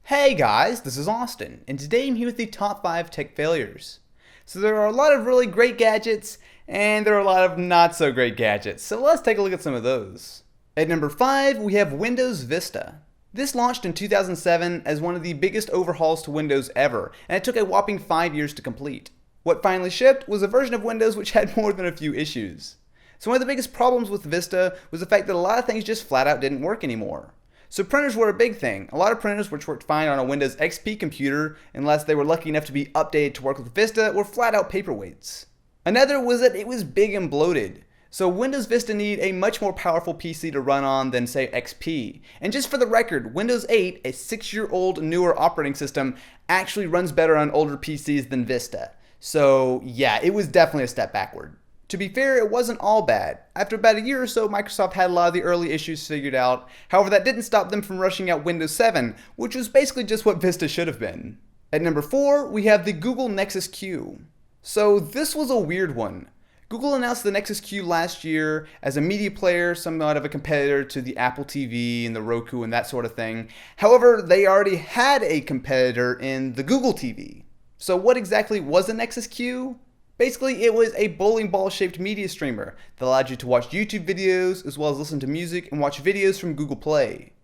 Hey guys, this is Austin, and today I'm here with the top 5 tech failures. So there are a lot of really great gadgets, and there are a lot of not so great gadgets, so let's take a look at some of those. At number 5, we have Windows Vista. This launched in 2007 as one of the biggest overhauls to Windows ever, and it took a whopping 5 years to complete. What finally shipped was a version of Windows which had more than a few issues. So one of the biggest problems with Vista was the fact that a lot of things just flat out didn't work anymore. So printers were a big thing. A lot of printers which worked fine on a Windows XP computer, unless they were lucky enough to be updated to work with Vista, were flat out paperweights. Another was that it was big and bloated. So Windows Vista needed a much more powerful PC to run on than say XP. And just for the record, Windows 8, a 6-year-old newer operating system, actually runs better on older PCs than Vista. So yeah, it was definitely a step backward. To be fair, it wasn't all bad. After about a year or so, Microsoft had a lot of the early issues figured out. However, that didn't stop them from rushing out Windows 7, which was basically just what Vista should have been. At number 4, we have the Google Nexus Q. So this was a weird one. Google announced the Nexus Q last year as a media player, somewhat of a competitor to the Apple TV and the Roku and that sort of thing. However, they already had a competitor in the Google TV. So what exactly was a Nexus Q? Basically, it was a bowling ball shaped media streamer that allowed you to watch YouTube videos as well as listen to music and watch videos from Google Play.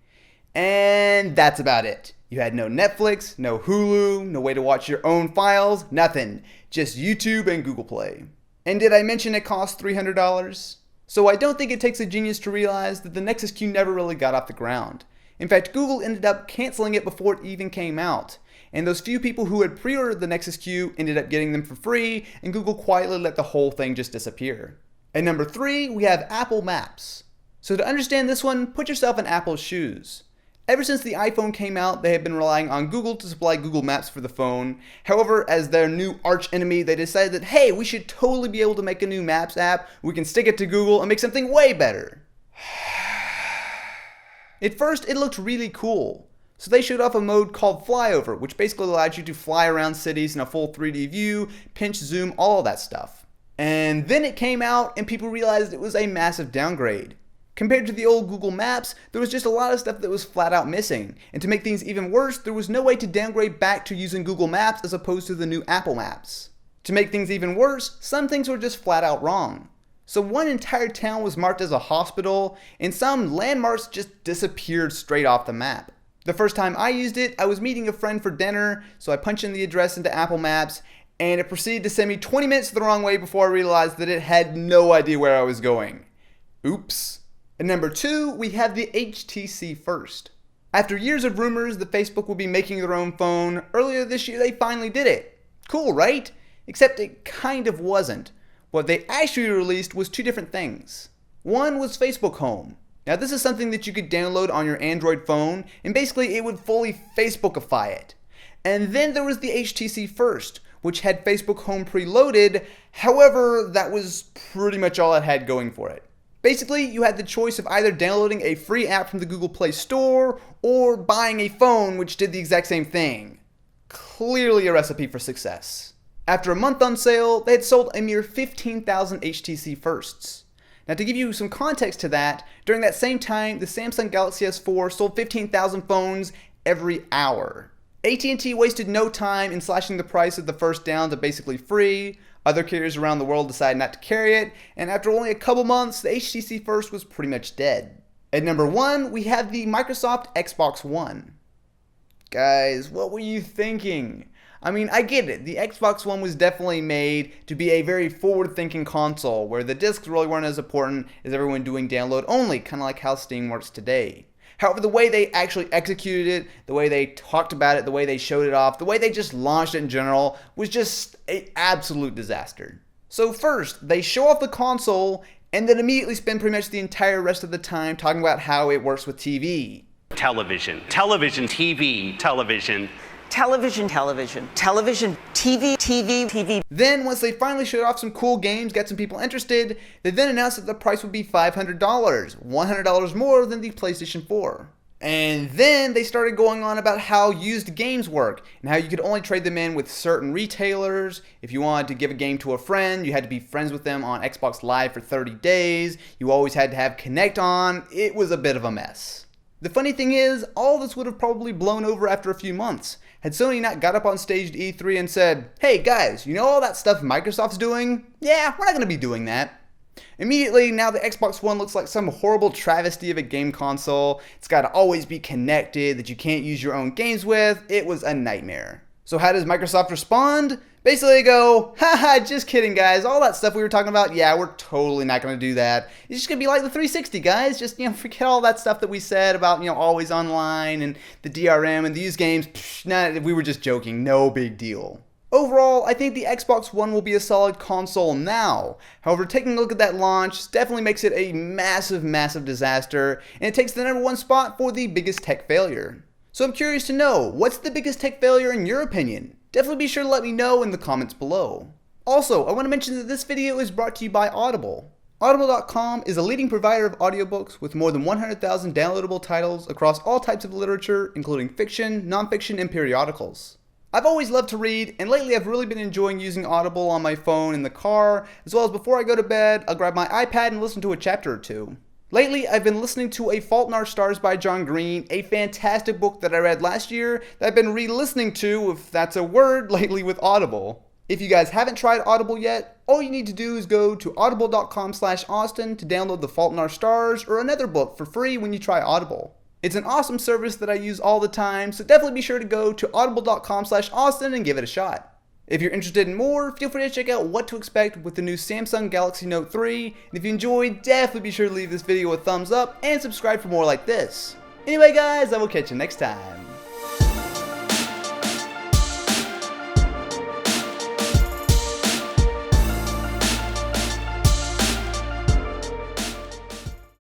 And that's about it. You had no Netflix, no Hulu, no way to watch your own files, nothing. Just YouTube and Google Play. And did I mention it cost $300? So I don't think it takes a genius to realize that the Nexus Q never really got off the ground. In fact, Google ended up canceling it before it even came out. And those few people who had pre-ordered the Nexus Q ended up getting them for free, and Google quietly let the whole thing just disappear. At number 3, we have Apple Maps. So to understand this one, put yourself in Apple's shoes. Ever since the iPhone came out, they have been relying on Google to supply Google Maps for the phone. However, as their new arch enemy, they decided that, hey, we should totally be able to make a new Maps app. We can stick it to Google and make something way better. At first, it looked really cool. So they showed off a mode called Flyover, which basically allowed you to fly around cities in a full 3D view, pinch, zoom, all of that stuff. And then it came out and people realized it was a massive downgrade. Compared to the old Google Maps, there was just a lot of stuff that was flat out missing. And to make things even worse, there was no way to downgrade back to using Google Maps as opposed to the new Apple Maps. To make things even worse, some things were just flat out wrong. So one entire town was marked as a hospital, and some landmarks just disappeared straight off the map. The first time I used it, I was meeting a friend for dinner, so I punched in the address into Apple Maps, and it proceeded to send me 20 minutes the wrong way before I realized that it had no idea where I was going. Oops. At number 2, we have the HTC First. After years of rumors that Facebook would be making their own phone, earlier this year they finally did it. Cool, right? Except it kind of wasn't. What they actually released was 2 different things. One was Facebook Home. Now this is something that you could download on your Android phone, and basically it would fully Facebookify it. And then there was the HTC First, which had Facebook Home preloaded. However, that was pretty much all it had going for it. Basically, you had the choice of either downloading a free app from the Google Play Store or buying a phone which did the exact same thing. Clearly a recipe for success. After a month on sale, they had sold a mere 15,000 HTC Firsts. Now to give you some context to that, during that same time, the Samsung Galaxy S4 sold 15,000 phones every hour. AT&T wasted no time in slashing the price of the First down to basically free. Other carriers around the world decided not to carry it, and after only a couple months, the HTC First was pretty much dead. At number 1, we have the Microsoft Xbox One. Guys, what were you thinking? I mean, I get it. The Xbox One was definitely made to be a very forward-thinking console where the discs really weren't as important as everyone doing download only, kind of like how Steam works today. However, the way they actually executed it, the way they talked about it, the way they showed it off, the way they just launched it in general was just an absolute disaster. So first, they show off the console and then immediately spend pretty much the entire rest of the time talking about how it works with TV. Television, TV, television. Television, TV. Then, once they finally showed off some cool games, got some people interested, they then announced that the price would be $500, $100 more than the PlayStation 4. And then they started going on about how used games work, and how you could only trade them in with certain retailers. If you wanted to give a game to a friend, you had to be friends with them on Xbox Live for 30 days. You always had to have Kinect on. It was a bit of a mess. The funny thing is, all this would have probably blown over after a few months, had Sony not got up on stage at E3 and said, "Hey guys, you know all that stuff Microsoft's doing? Yeah, we're not going to be doing that." Immediately, now the Xbox One looks like some horrible travesty of a game console. It's got to always be connected, that you can't use your own games with. It was a nightmare. So how does Microsoft respond? Basically they go, haha, just kidding guys, all that stuff we were talking about, yeah, we're totally not going to do that. It's just going to be like the 360 guys, just, forget all that stuff that we said about, always online and the DRM and these games. Nah, we were just joking, no big deal. Overall, I think the Xbox One will be a solid console now. However, taking a look at that launch definitely makes it a massive, massive disaster, and it takes the #1 spot for the biggest tech failure. So I'm curious to know, what's the biggest tech failure in your opinion? Definitely be sure to let me know in the comments below. Also, I want to mention that this video is brought to you by Audible. Audible.com is a leading provider of audiobooks with more than 100,000 downloadable titles across all types of literature, including fiction, nonfiction, and periodicals. I've always loved to read, and lately I've really been enjoying using Audible on my phone in the car, as well as before I go to bed, I'll grab my iPad and listen to a chapter or two. Lately, I've been listening to A Fault in Our Stars by John Green, a fantastic book that I read last year that I've been re-listening to, if that's a word, lately with Audible. If you guys haven't tried Audible yet, all you need to do is go to audible.com/Austin to download The Fault in Our Stars or another book for free when you try Audible. It's an awesome service that I use all the time, so definitely be sure to go to audible.com/Austin and give it a shot. If you're interested in more, feel free to check out what to expect with the new Samsung Galaxy Note 3, and if you enjoyed, definitely be sure to leave this video a thumbs up and subscribe for more like this. Anyway guys, I will catch you next time.